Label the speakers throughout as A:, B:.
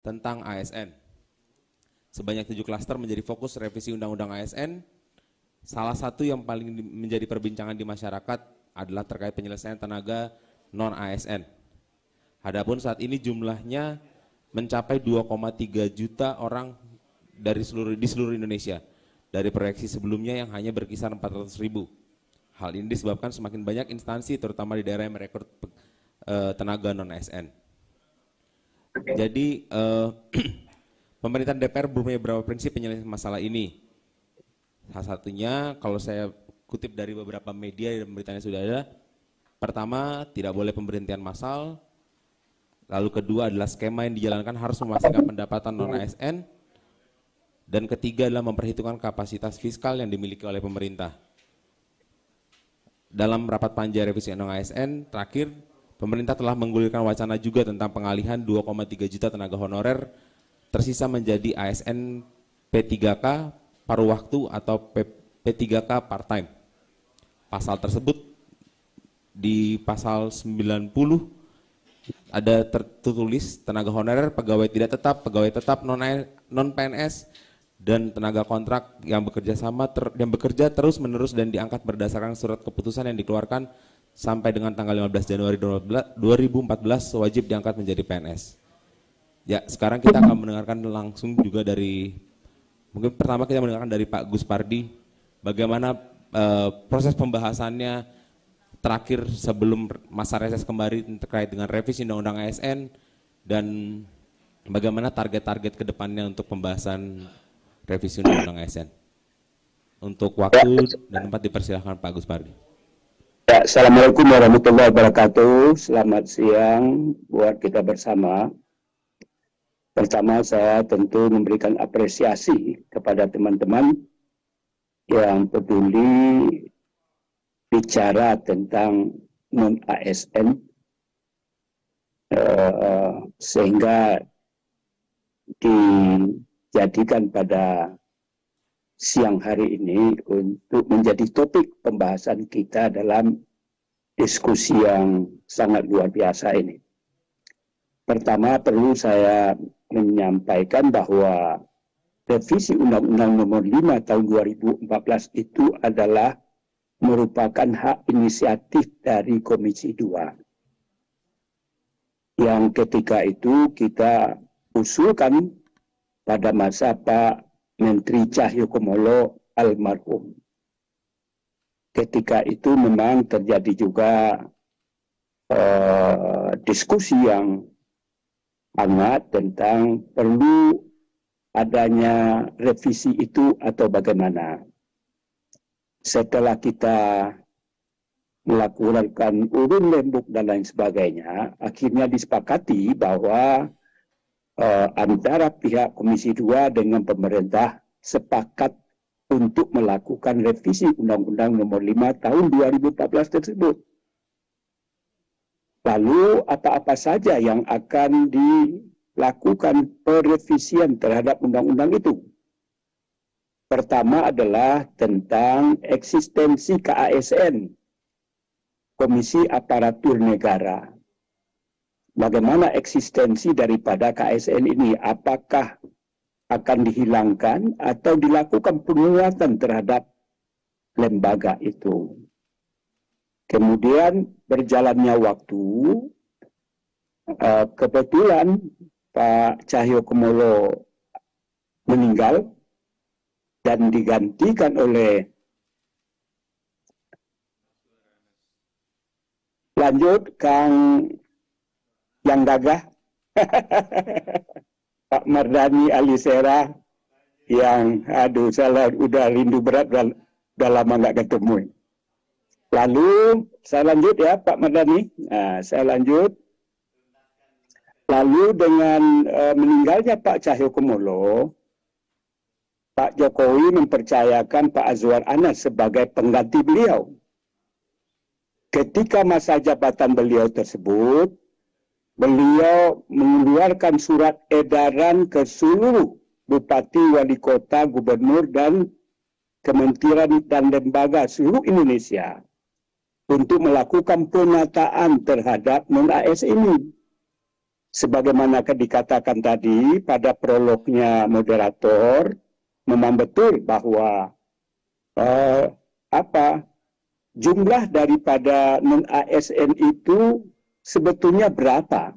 A: tentang ASN. Sebanyak 7 klaster menjadi fokus revisi Undang-Undang ASN. Salah satu yang paling menjadi perbincangan di masyarakat adalah terkait penyelesaian tenaga non-ASN. Adapun saat ini jumlahnya mencapai 2,3 juta orang di seluruh Indonesia. Dari proyeksi sebelumnya yang hanya berkisar 400.000. Hal ini disebabkan semakin banyak instansi terutama di daerah yang merekrut tenaga non-ASN. Jadi pemerintahan DPR mempunyai beberapa prinsip penyelesaian masalah ini. Salah satunya kalau saya kutip dari beberapa media dan beritanya sudah ada. Pertama, tidak boleh pemberhentian massal. Lalu kedua adalah skema yang dijalankan harus memastikan pendapatan non-ASN. Dan ketiga adalah memperhitungkan kapasitas fiskal yang dimiliki oleh pemerintah. Dalam rapat panja revisi Undang-Undang ASN, terakhir, pemerintah telah menggulirkan wacana juga tentang pengalihan 2,3 juta tenaga honorer tersisa menjadi ASN P3K paruh waktu atau P3K part-time. Pasal tersebut di pasal 90 ada tertulis tenaga honorer, pegawai tidak tetap, pegawai tetap non-PNS, dan tenaga kontrak yang bekerja terus-menerus dan diangkat berdasarkan surat keputusan yang dikeluarkan sampai dengan tanggal 15 Januari 2014 wajib diangkat menjadi PNS. Ya, sekarang kita akan mendengarkan langsung juga dari, mungkin pertama kita mendengarkan dari Pak Gus Pardi, bagaimana proses pembahasannya terakhir sebelum masa reses kembali terkait dengan revisi Undang-Undang ASN dan bagaimana target-target ke depannya untuk pembahasan revisi Undang-Undang ASN. Untuk waktu dan tempat dipersilahkan Pak Gus Pardi.
B: Ya, Assalamualaikum warahmatullahi wabarakatuh. Selamat siang buat kita bersama. Pertama, saya tentu memberikan apresiasi kepada teman-teman yang peduli bicara tentang non-ASN, sehingga dijadikan pada siang hari ini untuk menjadi topik pembahasan kita dalam diskusi yang sangat luar biasa ini. Pertama, perlu saya menyampaikan bahwa revisi Undang-Undang Nomor 5 Tahun 2014 itu adalah merupakan hak inisiatif dari Komisi 2. Yang ketika itu kita usulkan pada masa Pak Menteri Cahyokumolo almarhum. Ketika itu memang terjadi juga diskusi yang hangat tentang perlu adanya revisi itu atau bagaimana. Setelah kita melakukan urun lembuk dan lain sebagainya, akhirnya disepakati bahwa antara pihak Komisi 2 dengan pemerintah sepakat untuk melakukan revisi Undang-Undang Nomor 5 Tahun 2014 tersebut. Lalu apa-apa saja yang akan dilakukan perevisian terhadap undang-undang itu? Pertama adalah tentang eksistensi KASN, Komisi Aparatur Negara. Bagaimana eksistensi daripada KASN ini? Apakah akan dihilangkan atau dilakukan penguatan terhadap lembaga itu? Kemudian berjalannya waktu, kebetulan Pak Cahyokumolo meninggal dan digantikan oleh lanjut Kang yang gagah Pak Mardhani Alisera yang saya udah rindu berat udah lama nggak ketemu. Lalu saya lanjut ya Pak Mardhani. Nah, saya lanjut. Lalu dengan meninggalnya Pak Cahyokumolo, Pak Jokowi mempercayakan Pak Azwar Anas sebagai pengganti beliau. Ketika masa jabatan beliau tersebut, beliau mengeluarkan surat edaran ke seluruh bupati, wali kota, gubernur, dan kementerian dan lembaga seluruh Indonesia untuk melakukan penataan terhadap non-ASN ini. sebagaimana dikatakan tadi pada prolognya moderator, memang betul bahwa jumlah daripada non-ASN itu sebetulnya berapa.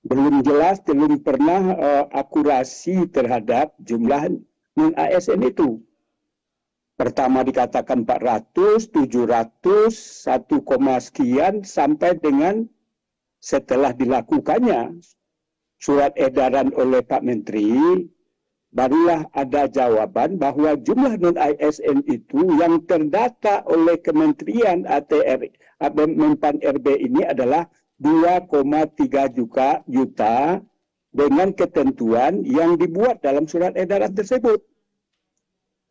B: Belum jelas, belum pernah akurasi terhadap jumlah non-ASN itu. Pertama dikatakan 400, 700, 1, sekian, sampai dengan setelah dilakukannya surat edaran oleh Pak Menteri, barulah ada jawaban bahwa jumlah non-ASN itu yang terdata oleh Kementerian ATR, Menpan RB ini adalah 2,3 juta dengan ketentuan yang dibuat dalam surat edaran tersebut.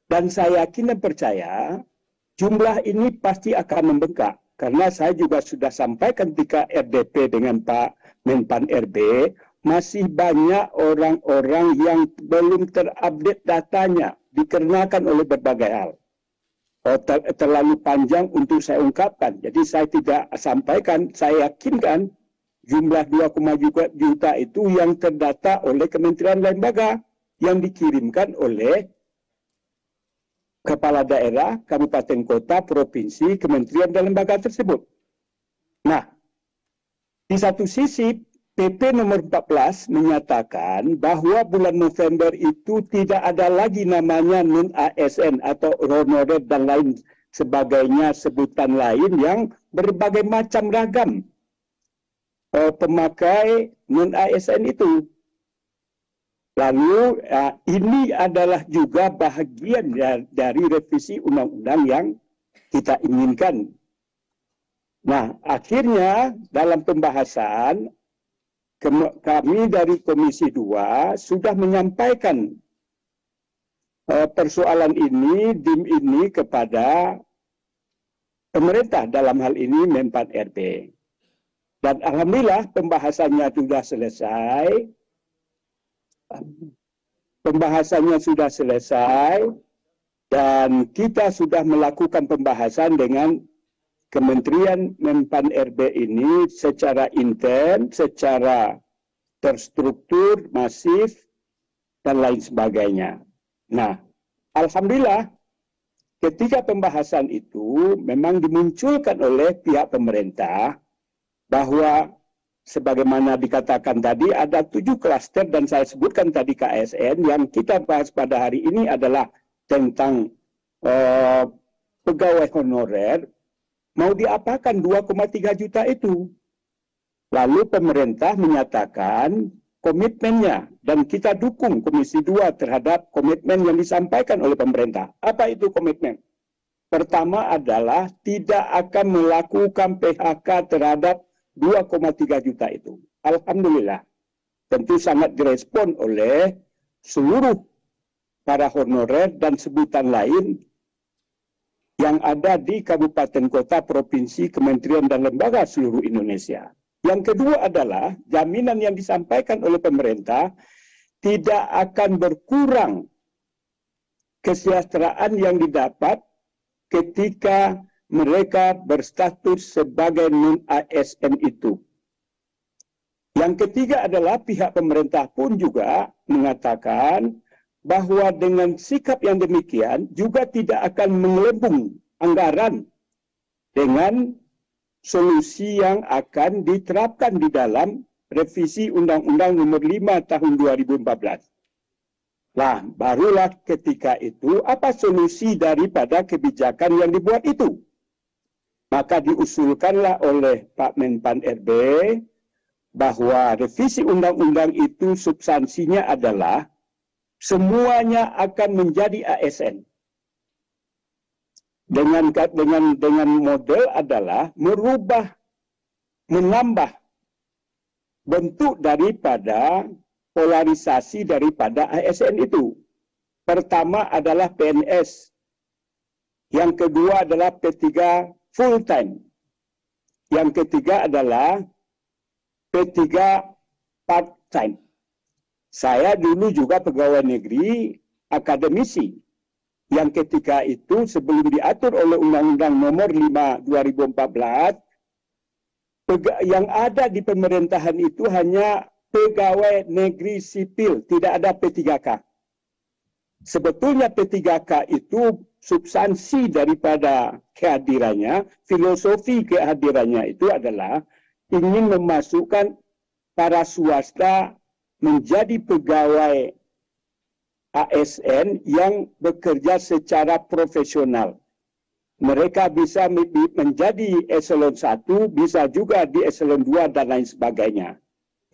B: Dan saya yakin dan percaya jumlah ini pasti akan membengkak. Karena saya juga sudah sampaikan ketika RDP dengan Pak Menpan RB, masih banyak orang-orang yang belum terupdate datanya dikarenakan oleh berbagai hal. Terlalu panjang untuk saya ungkapkan. Jadi saya tidak sampaikan, saya yakinkan jumlah 2,2 juta itu yang terdata oleh kementerian lembaga yang dikirimkan oleh kepala daerah, kabupaten kota, provinsi, kementerian dan lembaga tersebut. Nah, di satu sisi PP nomor 14 menyatakan bahwa bulan November itu tidak ada lagi namanya non-ASN atau honorer dan lain sebagainya, sebutan lain yang berbagai macam ragam pemakai non-ASN itu. Lalu ini adalah juga bahagian dari revisi undang-undang yang kita inginkan. Nah, akhirnya dalam pembahasan kami dari Komisi 2 sudah menyampaikan persoalan ini, DIM ini kepada pemerintah, dalam hal ini Menpan RB. Dan alhamdulillah pembahasannya sudah selesai. Dan kita sudah melakukan pembahasan dengan Kementerian Menpan RB ini secara intens, secara terstruktur, masif, dan lain sebagainya. Nah, alhamdulillah ketika pembahasan itu memang dimunculkan oleh pihak pemerintah bahwa sebagaimana dikatakan tadi ada 7 klaster dan saya sebutkan tadi KSN, yang kita bahas pada hari ini adalah tentang pegawai honorer. Mau diapakan 2,3 juta itu? Lalu pemerintah menyatakan komitmennya dan kita dukung Komisi 2 terhadap komitmen yang disampaikan oleh pemerintah. Apa itu komitmen? Pertama adalah tidak akan melakukan PHK terhadap 2,3 juta itu. Alhamdulillah. Tentu sangat direspon oleh seluruh para honorer dan sebutan lain yang ada di kabupaten kota, provinsi, kementerian dan lembaga seluruh Indonesia. Yang kedua adalah jaminan yang disampaikan oleh pemerintah tidak akan berkurang kesejahteraan yang didapat ketika mereka berstatus sebagai non-ASN itu. Yang ketiga adalah pihak pemerintah pun juga mengatakan bahwa dengan sikap yang demikian juga tidak akan mengelembung anggaran dengan solusi yang akan diterapkan di dalam revisi Undang-Undang Nomor 5 Tahun 2014. Nah, barulah ketika itu apa solusi daripada kebijakan yang dibuat itu? Maka diusulkanlah oleh Pak Menpan RB bahwa revisi undang-undang itu substansinya adalah semuanya akan menjadi ASN. Dengan model adalah menambah bentuk daripada polarisasi daripada ASN itu. Pertama adalah PNS. Yang kedua adalah P3 full time. Yang ketiga adalah P3 part time. Saya dulu juga pegawai negeri akademisi. Yang ketiga itu sebelum diatur oleh Undang-Undang Nomor 5 2014 yang ada di pemerintahan itu hanya pegawai negeri sipil, tidak ada P3K. Sebetulnya P3K itu substansi daripada kehadirannya, filosofi kehadirannya itu adalah ingin memasukkan para swasta menjadi pegawai ASN yang bekerja secara profesional. Mereka bisa menjadi eselon 1, bisa juga di eselon 2 dan lain sebagainya.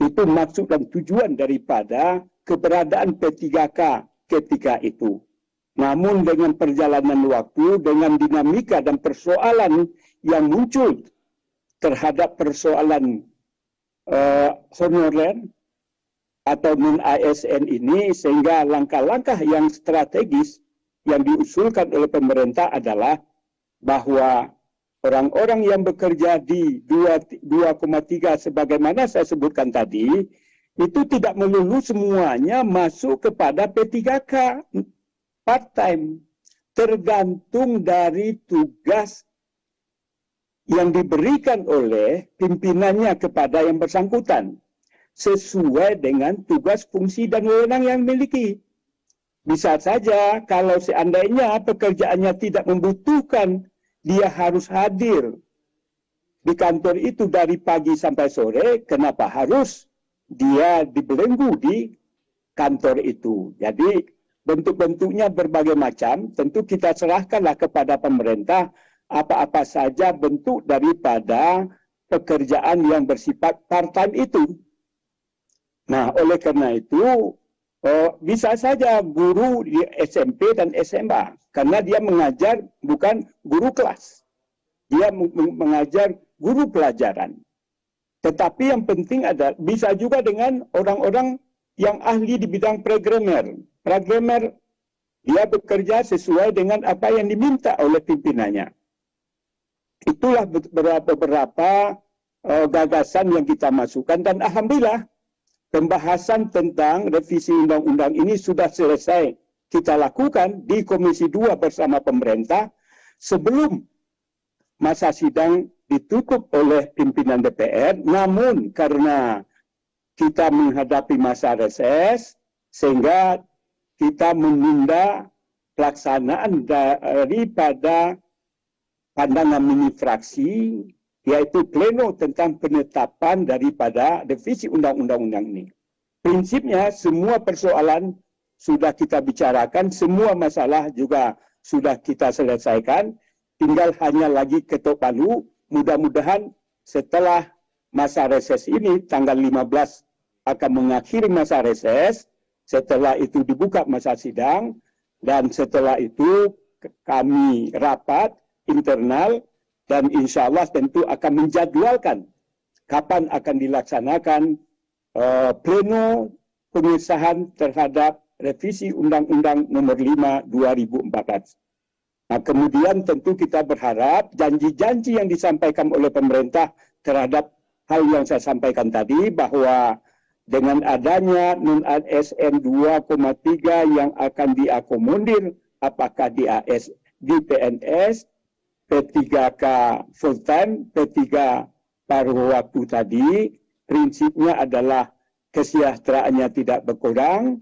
B: Itu maksud dan tujuan daripada keberadaan P3K ketika itu. Namun dengan perjalanan waktu, dengan dinamika dan persoalan yang muncul terhadap persoalan honorer atau non-ASN ini, sehingga langkah-langkah yang strategis yang diusulkan oleh pemerintah adalah bahwa orang-orang yang bekerja di 2,3 sebagaimana saya sebutkan tadi, itu tidak melulu semuanya masuk kepada P3K part-time. Tergantung dari tugas yang diberikan oleh pimpinannya kepada yang bersangkutan, sesuai dengan tugas, fungsi, dan wewenang yang dimiliki. Bisa saja kalau seandainya pekerjaannya tidak membutuhkan dia harus hadir di kantor itu dari pagi sampai sore, kenapa harus dia dibelenggu di kantor itu? Jadi bentuk-bentuknya berbagai macam, tentu kita serahkanlah kepada pemerintah apa-apa saja bentuk daripada pekerjaan yang bersifat part-time itu. Nah, oleh karena itu, bisa saja guru di SMP dan SMA, karena dia mengajar bukan guru kelas. Dia mengajar guru pelajaran. Tetapi yang penting adalah bisa juga dengan orang-orang yang ahli di bidang programmer. Programmer, dia bekerja sesuai dengan apa yang diminta oleh pimpinannya. Itulah beberapa gagasan yang kita masukkan, dan alhamdulillah pembahasan tentang revisi undang-undang ini sudah selesai kita lakukan di Komisi 2 bersama pemerintah sebelum masa sidang ditutup oleh pimpinan DPR. Namun karena kita menghadapi masa reses, sehingga kita menunda pelaksanaan daripada pandangan mini fraksi, yaitu pleno tentang penetapan daripada revisi undang-undang ini. Prinsipnya semua persoalan sudah kita bicarakan, semua masalah juga sudah kita selesaikan, tinggal hanya lagi ketok palu. Mudah-mudahan setelah masa reses ini, tanggal 15 akan mengakhiri masa reses, setelah itu dibuka masa sidang, dan setelah itu kami rapat internal, dan insya Allah tentu akan menjadwalkan kapan akan dilaksanakan pleno pengesahan terhadap revisi Undang-Undang Nomor 5 2014. Nah, kemudian tentu kita berharap janji-janji yang disampaikan oleh pemerintah terhadap hal yang saya sampaikan tadi, bahwa dengan adanya non-ASN 2,3 yang akan diakomodir, apakah di PNS, P3K full time, P3 paruh waktu tadi, prinsipnya adalah kesejahteraannya tidak berkurang,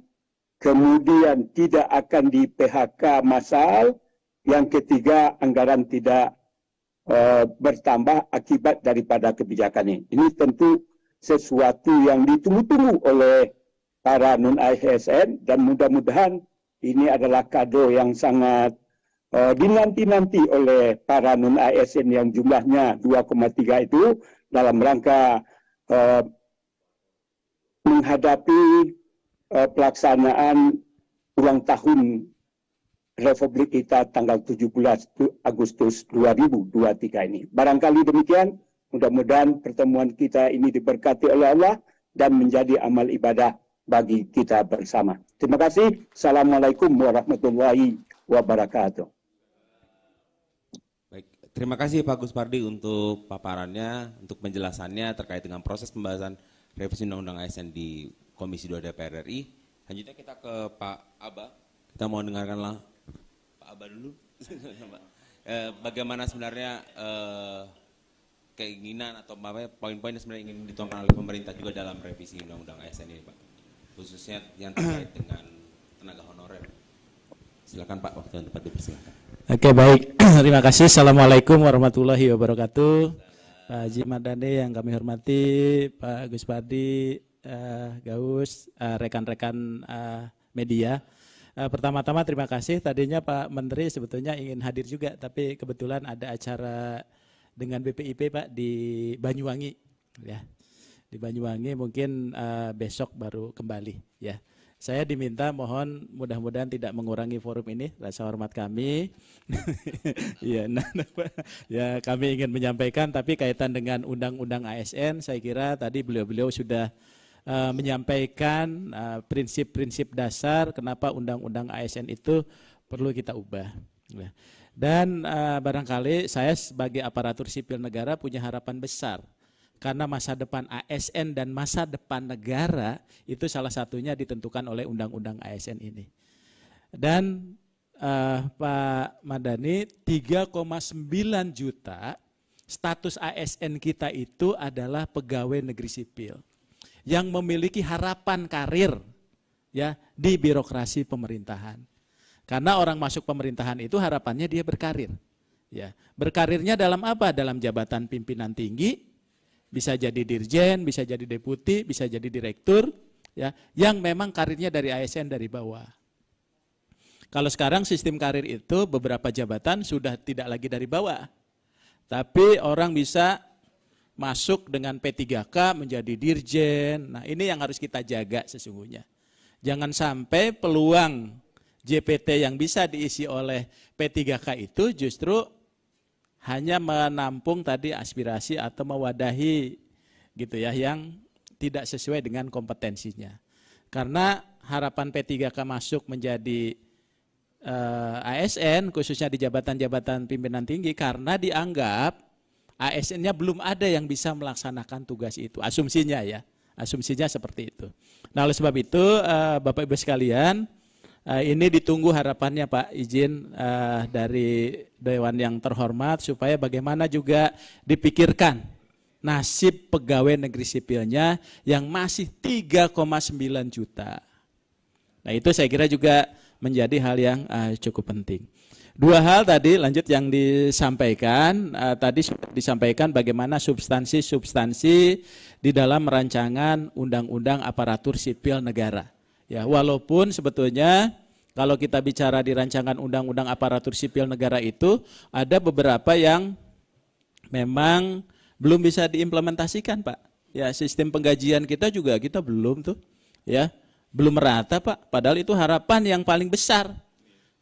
B: kemudian tidak akan di PHK massal, yang ketiga anggaran tidak bertambah akibat daripada kebijakan ini. Ini tentu sesuatu yang ditunggu-tunggu oleh para non-ASN, dan mudah-mudahan ini adalah kado yang sangat dinanti-nanti oleh para non-ASN yang jumlahnya 2,3 itu, dalam rangka menghadapi pelaksanaan ulang tahun Republik kita tanggal 17 Agustus 2023 ini. Barangkali demikian, mudah-mudahan pertemuan kita ini diberkati oleh Allah dan menjadi amal ibadah bagi kita bersama. Terima kasih. Assalamualaikum warahmatullahi wabarakatuh.
A: Baik, terima kasih Pak Gus Pardi untuk paparannya, untuk penjelasannya terkait dengan proses pembahasan revisi Undang-Undang ASN di Komisi 2 DPR RI. Selanjutnya kita ke Pak Aba. Kita mau dengarkanlah Pak Aba dulu. Bagaimana sebenarnya keinginan atau poin-poin yang sebenarnya ingin dituangkan oleh pemerintah juga dalam revisi Undang-Undang ASN ini, Pak, khususnya yang terkait dengan tenaga honorer. Silakan Pak, waktu yang tepat dipersilakan.
C: Oke, baik. Terima kasih. Assalamualaikum warahmatullahi wabarakatuh. Pak Haji Mardani yang kami hormati, Pak Gus Pardi, Gaus, rekan-rekan media. Pertama-tama terima kasih. Tadinya Pak Menteri sebetulnya ingin hadir juga, tapi kebetulan ada acara dengan BPIP Pak di Banyuwangi, ya. Di Banyuwangi mungkin besok baru kembali, ya. Saya diminta mohon mudah-mudahan tidak mengurangi forum ini, rasa hormat kami. Ya, ya kami ingin menyampaikan, tapi kaitan dengan Undang-Undang ASN, saya kira tadi beliau-beliau sudah menyampaikan prinsip-prinsip dasar kenapa Undang-Undang ASN itu perlu kita ubah. Dan barangkali saya sebagai aparatur sipil negara punya harapan besar. Karena masa depan ASN dan masa depan negara itu salah satunya ditentukan oleh Undang-Undang ASN ini. Dan Pak Mardani, 3,9 juta status ASN kita itu adalah pegawai negeri sipil yang memiliki harapan karir, ya, di birokrasi pemerintahan. Karena orang masuk pemerintahan itu harapannya dia berkarir. Ya, berkarirnya dalam apa? Dalam jabatan pimpinan tinggi, bisa jadi dirjen, bisa jadi deputi, bisa jadi direktur, ya, yang memang karirnya dari ASN dari bawah. Kalau sekarang sistem karir itu beberapa jabatan sudah tidak lagi dari bawah, tapi orang bisa masuk dengan P3K menjadi dirjen. Nah, ini yang harus kita jaga sesungguhnya. Jangan sampai peluang JPT yang bisa diisi oleh P3K itu justru hanya menampung tadi aspirasi atau mewadahi gitu ya yang tidak sesuai dengan kompetensinya. Karena harapan P3K masuk menjadi ASN khususnya di jabatan-jabatan pimpinan tinggi karena dianggap ASN-nya belum ada yang bisa melaksanakan tugas itu. Asumsinya ya, asumsinya seperti itu. Nah, oleh sebab itu Bapak Ibu sekalian, ini ditunggu harapannya Pak, izin dari Dewan yang terhormat supaya bagaimana juga dipikirkan nasib pegawai negeri sipilnya yang masih 3,9 juta. Nah, itu saya kira juga menjadi hal yang cukup penting. Dua hal tadi lanjut yang disampaikan, tadi sudah disampaikan bagaimana substansi-substansi di dalam rancangan Undang-Undang Aparatur Sipil Negara. Ya, walaupun sebetulnya kalau kita bicara di rancangan Undang-Undang Aparatur Sipil Negara itu ada beberapa yang memang belum bisa diimplementasikan, Pak. Ya, sistem penggajian kita juga kita belum tuh, ya, belum merata, Pak. Padahal itu harapan yang paling besar,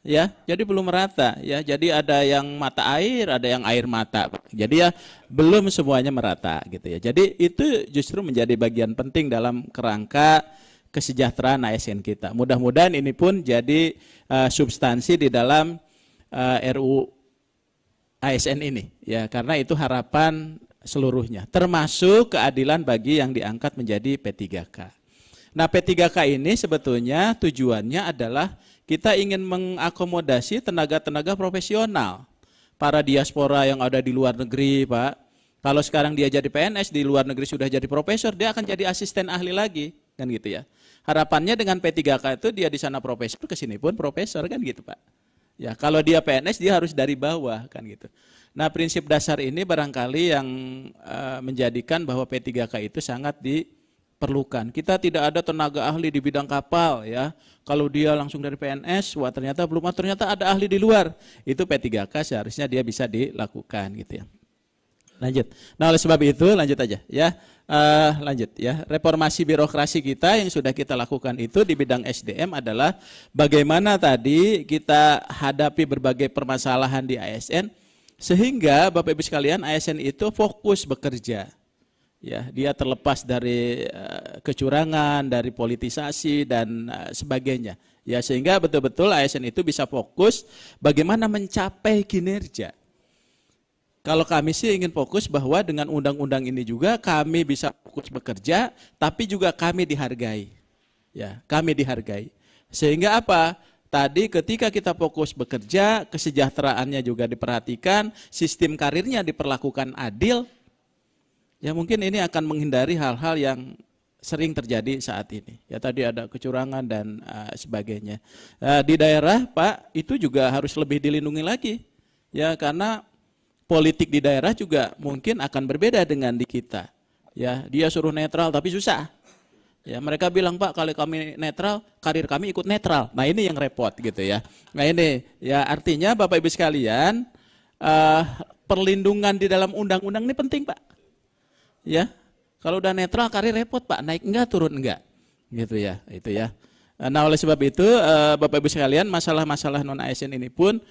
C: ya. Jadi belum merata, ya. Jadi ada yang mata air, ada yang air mata, Pak. Jadi ya belum semuanya merata, gitu ya. Jadi itu justru menjadi bagian penting dalam kerangka kesejahteraan ASN kita. Mudah-mudahan ini pun jadi substansi di dalam RUU ASN ini, ya, karena itu harapan seluruhnya, termasuk keadilan bagi yang diangkat menjadi P3K. Nah, P3K ini sebetulnya tujuannya adalah kita ingin mengakomodasi tenaga-tenaga profesional, para diaspora yang ada di luar negeri, Pak. Kalau sekarang dia jadi PNS, di luar negeri sudah jadi profesor, dia akan jadi asisten ahli lagi, kan gitu ya. Harapannya dengan P3K itu dia di sana profesor, ke sini pun profesor, kan gitu, Pak. Ya, kalau dia PNS dia harus dari bawah, kan gitu. Nah, prinsip dasar ini barangkali yang menjadikan bahwa P3K itu sangat diperlukan. Kita tidak ada tenaga ahli di bidang kapal, ya. Kalau dia langsung dari PNS, wah ternyata belum, ternyata ada ahli di luar. Itu P3K seharusnya dia bisa dilakukan, gitu ya. Lanjut. Nah, oleh sebab itu lanjut aja, ya. Lanjut ya, reformasi birokrasi kita yang sudah kita lakukan itu di bidang SDM adalah bagaimana tadi kita hadapi berbagai permasalahan di ASN sehingga Bapak Ibu sekalian ASN itu fokus bekerja. Ya, dia terlepas dari kecurangan, dari politisasi dan sebagainya. Ya, sehingga betul-betul ASN itu bisa fokus bagaimana mencapai kinerja. Kalau kami sih ingin fokus bahwa dengan undang-undang ini juga kami bisa fokus bekerja, tapi juga kami dihargai. Ya, kami dihargai. Sehingga apa? Tadi ketika kita fokus bekerja, kesejahteraannya juga diperhatikan, sistem karirnya diperlakukan adil, Ya mungkin ini akan menghindari hal-hal yang sering terjadi saat ini. Ya tadi ada kecurangan dan sebagainya. Di daerah Pak itu juga harus lebih dilindungi lagi. Ya karena politik di daerah juga mungkin akan berbeda dengan di kita. Ya dia suruh netral tapi susah. Ya mereka bilang Pak kalau kami netral, karir kami ikut netral. Nah ini yang repot gitu ya. Nah ini ya artinya Bapak Ibu sekalian perlindungan di dalam undang-undang ini penting Pak. Ya. Kalau udah netral karir repot Pak, naik enggak turun enggak. Gitu ya, itu ya. Nah, oleh sebab itu Bapak Ibu sekalian, masalah-masalah non ASN ini pun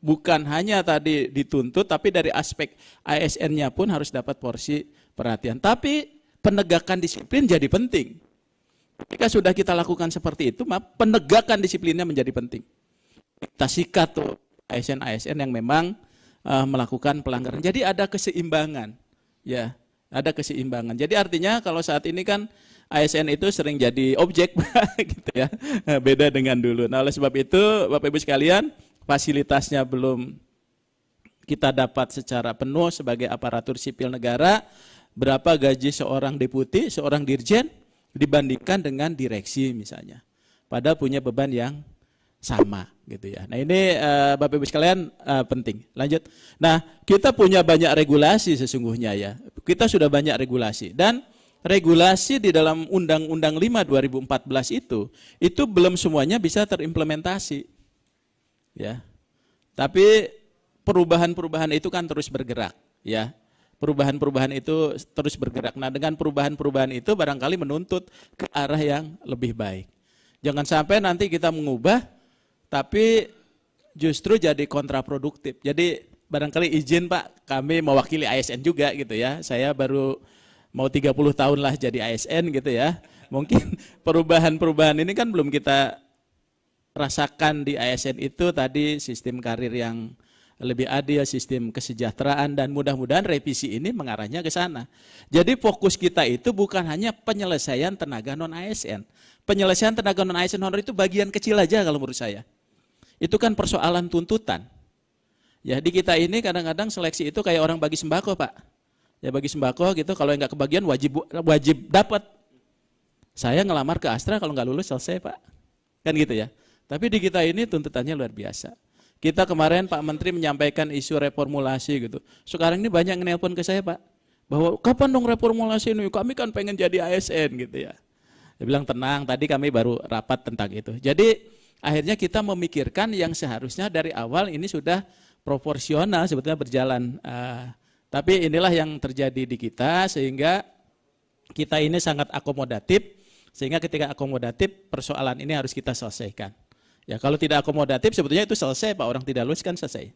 C: bukan hanya tadi dituntut tapi dari aspek ASN-nya pun harus dapat porsi perhatian. Tapi penegakan disiplin jadi penting. Ketika sudah kita lakukan seperti itu, penegakan disiplinnya menjadi penting. Kita sikat tuh ASN-ASN yang memang melakukan pelanggaran. Jadi ada keseimbangan. Ya. Ada keseimbangan. Jadi artinya kalau saat ini kan ASN itu sering jadi objek gitu ya. Beda dengan dulu. Nah, oleh sebab itu Bapak Ibu sekalian, fasilitasnya belum kita dapat secara penuh sebagai aparatur sipil negara. Berapa gaji seorang deputi, seorang dirjen dibandingkan dengan direksi misalnya. Padahal punya beban yang sama gitu ya. Nah ini Bapak Ibu sekalian penting. Lanjut. Nah kita punya banyak regulasi sesungguhnya ya. Kita sudah banyak regulasi dan regulasi di dalam Undang-Undang 5 2014 itu belum semuanya bisa terimplementasi. Ya. Tapi perubahan-perubahan itu kan terus bergerak ya. Perubahan-perubahan itu terus bergerak. Nah dengan perubahan-perubahan itu barangkali menuntut ke arah yang lebih baik. Jangan sampai nanti kita mengubah tapi justru jadi kontraproduktif. Jadi barangkali izin Pak, kami mewakili ASN juga gitu ya. Saya baru mau 30 tahun lah jadi ASN gitu ya. Mungkin perubahan-perubahan ini kan belum kita rasakan di ASN itu tadi sistem karir yang lebih adil, sistem kesejahteraan dan mudah-mudahan revisi ini mengarahnya ke sana. Jadi fokus kita itu bukan hanya penyelesaian tenaga non ASN. Penyelesaian tenaga non ASN honor itu bagian kecil aja kalau menurut saya. Itu kan persoalan tuntutan. Ya di kita ini kadang-kadang seleksi itu kayak orang bagi sembako Pak. Ya bagi sembako gitu kalau nggak kebagian wajib dapat. Saya ngelamar ke Astra kalau nggak lulus selesai Pak. Kan gitu ya. Tapi di kita ini tuntutannya luar biasa. Kita kemarin Pak Menteri menyampaikan isu reformulasi gitu. Sekarang ini banyak yang nelpon ke saya Pak. Bahwa kapan dong reformulasi ini? Kami kan pengen jadi ASN gitu ya. Dia bilang tenang, tadi kami baru rapat tentang itu. Jadi akhirnya kita memikirkan yang seharusnya dari awal ini sudah proporsional sebetulnya berjalan. Tapi inilah yang terjadi di kita sehingga kita ini sangat akomodatif. Sehingga ketika akomodatif persoalan ini harus kita selesaikan. Ya kalau tidak akomodatif sebetulnya itu selesai Pak, orang tidak lulus kan selesai.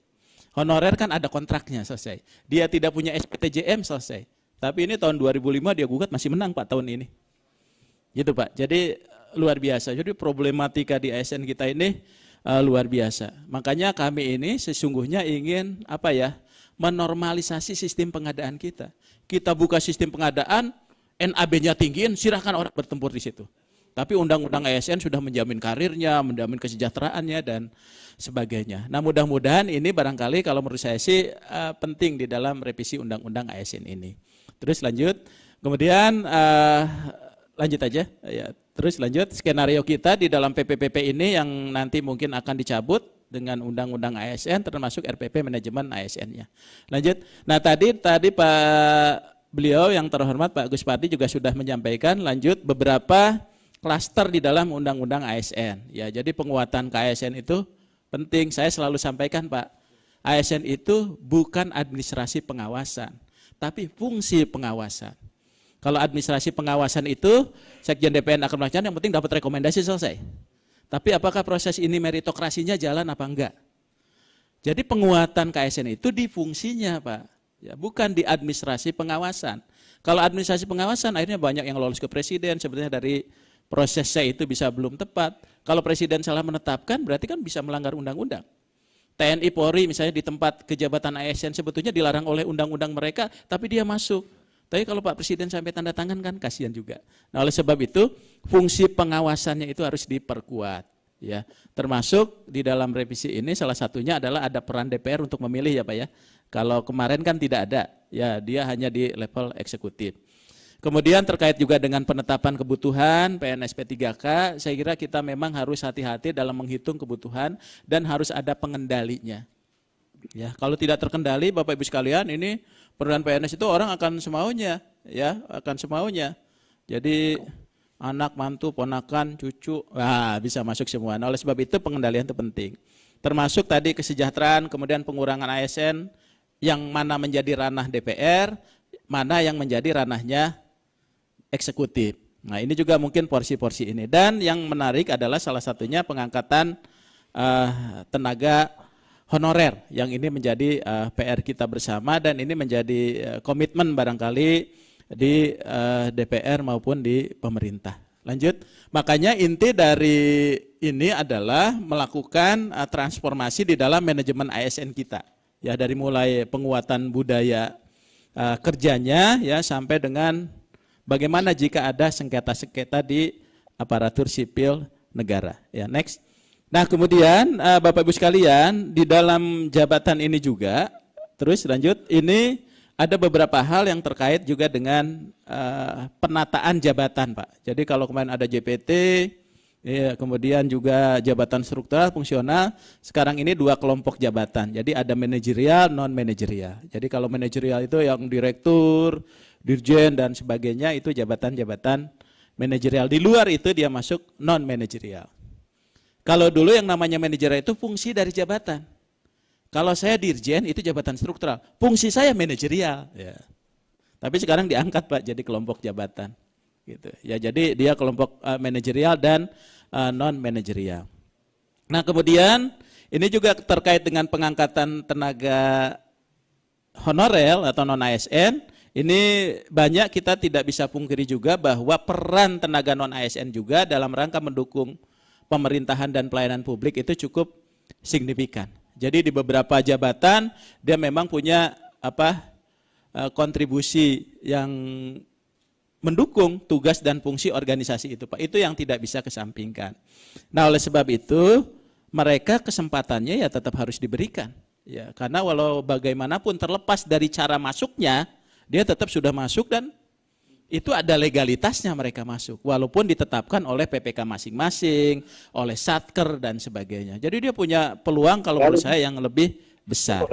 C: Honorer kan ada kontraknya selesai. Dia tidak punya SPTJM selesai. Tapi ini tahun 2005 dia gugat masih menang Pak tahun ini. Gitu Pak. Jadi luar biasa. Jadi problematika di ASN kita ini luar biasa. Makanya kami ini sesungguhnya ingin menormalisasi sistem pengadaan kita. Kita buka sistem pengadaan, NAB-nya tinggiin, silahkan orang bertempur di situ. Tapi undang-undang ASN sudah menjamin karirnya, menjamin kesejahteraannya dan sebagainya. Nah mudah-mudahan ini barangkali kalau menurut saya sih penting di dalam revisi undang-undang ASN ini. Terus lanjut, kemudian lanjut aja. Ya, terus lanjut, skenario kita di dalam PPPP ini yang nanti mungkin akan dicabut dengan undang-undang ASN termasuk RPP manajemen ASN-nya. Lanjut, nah tadi Pak beliau yang terhormat Pak Gus Pardi juga sudah menyampaikan lanjut beberapa klaster di dalam undang-undang ASN. Ya, jadi penguatan KASN itu penting. Saya selalu sampaikan Pak, ASN itu bukan administrasi pengawasan, tapi fungsi pengawasan. Kalau administrasi pengawasan itu, Sekjen DPN akan melakukan, yang penting dapat rekomendasi selesai. Tapi apakah proses ini meritokrasinya jalan apa enggak? Jadi penguatan KASN itu di fungsinya Pak, ya, bukan di administrasi pengawasan. Kalau administrasi pengawasan akhirnya banyak yang lolos ke presiden, sebetulnya dari prosesnya itu bisa belum tepat. Kalau presiden salah menetapkan berarti kan bisa melanggar undang-undang. TNI Polri misalnya di tempat kejabatan ASN sebetulnya dilarang oleh undang-undang mereka, tapi dia masuk. Tapi kalau Pak Presiden sampai tanda tangan kan kasihan juga. Nah oleh sebab itu fungsi pengawasannya itu harus diperkuat. Ya, termasuk di dalam revisi ini salah satunya adalah ada peran DPR untuk memilih ya Pak ya. Kalau kemarin kan tidak ada, ya dia hanya di level eksekutif. Kemudian terkait juga dengan penetapan kebutuhan PNS P3K, saya kira kita memang harus hati-hati dalam menghitung kebutuhan dan harus ada pengendalinya. Ya, kalau tidak terkendali, Bapak Ibu sekalian, ini perubahan PNS itu orang akan semaunya, ya, akan semaunya. Jadi anak, mantu, ponakan, cucu, bisa masuk semua. Nah, oleh sebab itu pengendalian itu penting. Termasuk tadi kesejahteraan, kemudian pengurangan ASN, yang mana menjadi ranah DPR, mana yang menjadi ranahnya eksekutif. Nah, ini juga mungkin porsi-porsi ini. Dan yang menarik adalah salah satunya pengangkatan tenaga honorer, yang ini menjadi PR kita bersama dan ini menjadi komitmen barangkali di DPR maupun di pemerintah. Lanjut, makanya inti dari ini adalah melakukan transformasi di dalam manajemen ASN kita. Ya, dari mulai penguatan budaya kerjanya ya sampai dengan bagaimana jika ada sengketa-sengketa di aparatur sipil negara. Ya, next. Nah, kemudian Bapak Ibu sekalian, di dalam jabatan ini juga, terus lanjut, ini ada beberapa hal yang terkait juga dengan penataan jabatan, Pak. Jadi kalau kemarin ada JPT, ya, kemudian juga jabatan struktural, fungsional, sekarang ini 2 kelompok jabatan. Jadi ada manajerial, non-manajerial. Jadi kalau manajerial itu yang direktur, dirjen dan sebagainya, itu jabatan-jabatan manajerial. Di luar itu dia masuk non-manajerial. Kalau dulu yang namanya manajerial itu fungsi dari jabatan. Kalau saya dirjen itu jabatan struktural, fungsi saya manajerial. Ya. Tapi sekarang diangkat Pak jadi kelompok jabatan. Gitu. Ya, jadi dia kelompok manajerial dan non-manajerial. Nah, kemudian ini juga terkait dengan pengangkatan tenaga honorer atau non-ASN. Ini banyak kita tidak bisa pungkiri juga bahwa peran tenaga non-ASN juga dalam rangka mendukung pemerintahan dan pelayanan publik itu cukup signifikan. Jadi di beberapa jabatan dia memang punya kontribusi yang mendukung tugas dan fungsi organisasi itu, Pak. Itu yang tidak bisa kesampingkan. Nah, oleh sebab itu mereka kesempatannya ya tetap harus diberikan. Ya, karena walau bagaimanapun terlepas dari cara masuknya, dia tetap sudah masuk dan itu ada legalitasnya mereka masuk. Walaupun ditetapkan oleh PPK masing-masing, oleh Satker dan sebagainya. Jadi dia punya peluang kalau menurut saya yang lebih besar.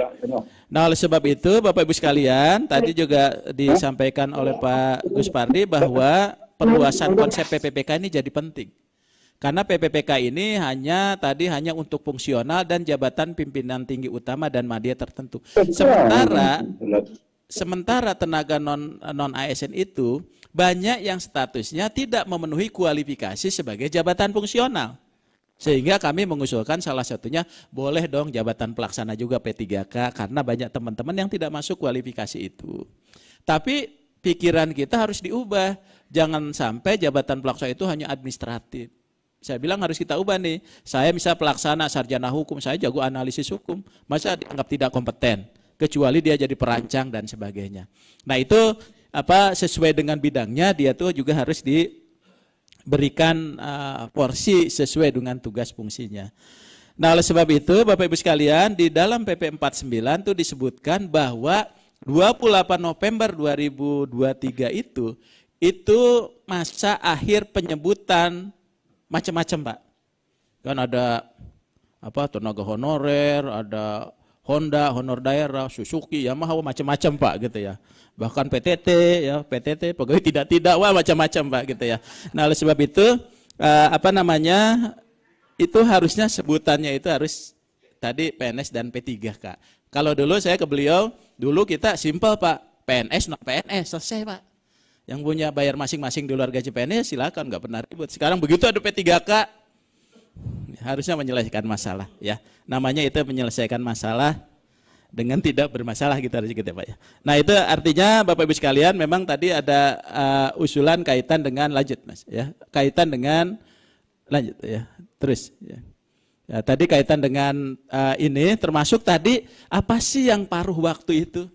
C: Nah, oleh sebab itu Bapak Ibu sekalian, tadi juga disampaikan oleh Pak Gus Pardi bahwa perluasan konsep PPPK ini jadi penting. Karena PPPK ini hanya untuk fungsional dan jabatan pimpinan tinggi utama dan media tertentu. Sementara tenaga non-ASN itu banyak yang statusnya tidak memenuhi kualifikasi sebagai jabatan fungsional. Sehingga kami mengusulkan salah satunya boleh dong jabatan pelaksana juga P3K karena banyak teman-teman yang tidak masuk kualifikasi itu. Tapi pikiran kita harus diubah. Jangan sampai jabatan pelaksana itu hanya administratif. Saya bilang harus kita ubah nih. Saya bisa pelaksana sarjana hukum, saya jago analisis hukum. Masa dianggap tidak kompeten? Kecuali dia jadi perancang dan sebagainya. Nah, itu sesuai dengan bidangnya dia tuh juga harus diberikan porsi sesuai dengan tugas fungsinya. Nah, oleh sebab itu Bapak Ibu sekalian, di dalam PP 49 itu disebutkan bahwa 28 November 2023 itu masa akhir penyebutan macam-macam, Pak. Kan ada tenaga honorer, ada Honda, honor daerah, Suzuki, Yamaha, macam-macam Pak gitu ya. Bahkan PTT, pegawai tidak, macam-macam Pak gitu ya. Nah, oleh sebab itu itu harusnya sebutannya itu harus tadi PNS dan P3K. Kalau dulu saya ke beliau, dulu kita simpel Pak, PNS, non PNS, selesai Pak. Yang punya bayar masing-masing di luar gaji PNS silakan, nggak pernah ribut. Sekarang begitu ada P3K, harusnya menyelesaikan masalah ya. Namanya itu menyelesaikan masalah dengan tidak bermasalah gitu harus gitu ya Pak ya. Nah, itu artinya Bapak Ibu sekalian memang tadi ada usulan kaitan dengan lanjut Mas ya. Kaitan dengan lanjut ya. Terus ya. Ya, tadi kaitan dengan ini termasuk tadi apa sih yang paruh waktu itu?